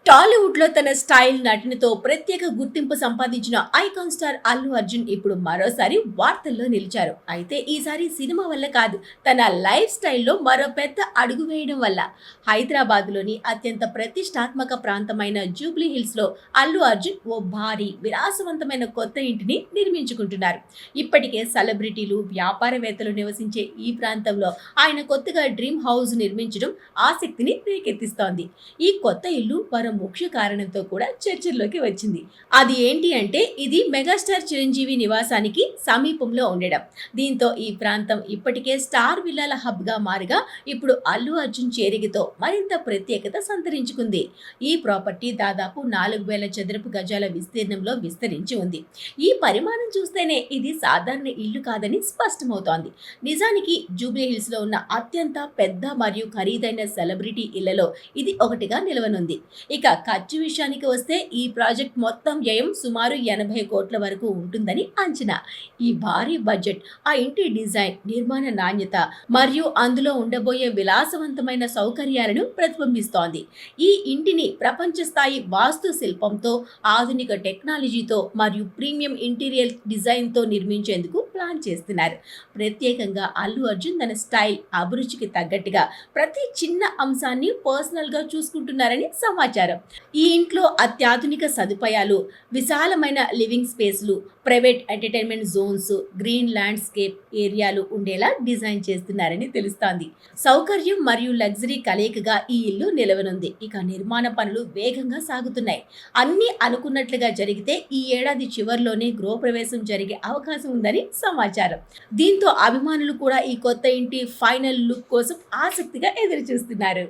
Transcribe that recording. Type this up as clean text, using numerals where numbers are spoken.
టాలీవుడ్ లో తన స్టైల్ నటనతో ప్రత్యేక గుర్తింపు సంపాదించిన ఐకాన్ స్టార్ అల్లు అర్జున్ ఇప్పుడు మరోసారి వార్తల్లో నిలిచారు. అయితే ఈసారి సినిమా వల్ల కాదు, తన లైఫ్ స్టైల్లో మరో పెద్ద అడుగు వేయడం వల్ల. హైదరాబాద్ లోని అత్యంత ప్రతిష్టాత్మక ప్రాంతమైన జూబ్లీ హిల్స్ లో అల్లు అర్జున్ ఓ భారీ విలాసవంతమైన కొత్త ఇంటిని నిర్మించుకుంటున్నారు. ఇప్పటికే సెలబ్రిటీలు, వ్యాపారవేత్తలు నివసించే ఈ ప్రాంతంలో ఆయన కొత్తగా డ్రీమ్ హౌస్ నిర్మించడం ఆసక్తిని రేకెత్తిస్తోంది. ఈ కొత్త ఇల్లు మరో ముఖ్య కారణంతో కూడా చర్చల్లోకి వచ్చింది. అది ఏంటి అంటే, ఇది మెగాస్టార్ చిరంజీవి నివాసానికి సమీపంలో ఉండడం. దీంతో ఈ ప్రాంతం ఇప్పటికే స్టార్ విల్లాల హబ్ గా మారగా, ఇప్పుడు అల్లు అర్జున్ చేరికతో మరింత ప్రత్యేకత సంతరించుకుంది. ఈ ప్రాపర్టీ దాదాపు 4,000 చదరపు గజాల విస్తీర్ణంలో విస్తరించి ఉంది. ఈ పరిమాణం చూస్తేనే ఇది సాధారణ ఇల్లు కాదని స్పష్టమవుతోంది. నిజానికి జూబ్లీ హిల్స్ లో ఉన్న అత్యంత పెద్ద మరియు ఖరీదైన సెలబ్రిటీ ఇళ్లలో ఇది ఒకటిగా నిలవనుంది. ఇక ఖర్చు విషయానికి వస్తే, ఈ ప్రాజెక్ట్ మొత్తం వ్యయం సుమారు 80 కోట్ల వరకు ఉంటుందని అంచనా. ఈ భారీ బడ్జెట్ ఆ ఇంటి డిజైన్, నిర్మాణ నాణ్యత మరియు అందులో ఉండబోయే విలాసవంతమైన సౌకర్యాలను ప్రతిబింబిస్తోంది. ఈ ఇంటిని ప్రపంచ స్థాయి వాస్తు శిల్పంతో, ఆధునిక టెక్నాలజీతో మరియు ప్రీమియం ఇంటీరియర్ డిజైన్తో నిర్మించేందుకు ప్లాన్ చేస్తున్నారు. ప్రత్యేకంగా అల్లు అర్జున్ తన స్టైల్, అభిరుచికి తగ్గట్టుగా ప్రతి చిన్న అంశాన్ని పర్సనల్ గా చూసుకుంటున్నారని సమాచారం. ఈ ఇంట్లో అత్యాధునిక సదుపాయాలు, విశాలమైన లివింగ్ స్పేస్లు, private entertainment zones, green landscape ఏరియాలు ఉండేలా డిజైన్ చేస్తున్నారని తెలుస్తోంది. సౌకర్యం మరియు లగ్జరీ కలయికగా ఈ ఇల్లు నిలవనుంది. ఇక నిర్మాణ పనులు వేగంగా సాగుతున్నాయి. అన్నీ అనుకున్నట్లుగా జరిగితే ఈ ఏడాది చివరిలోనే గృహప్రవేశం జరిగే అవకాశం ఉందని సమాచారం. దీంతో అభిమానులు కూడా ఈ కొత్త ఇంటి ఫైనల్ లుక్ కోసం ఆసక్తిగా ఎదురు చూస్తున్నారు.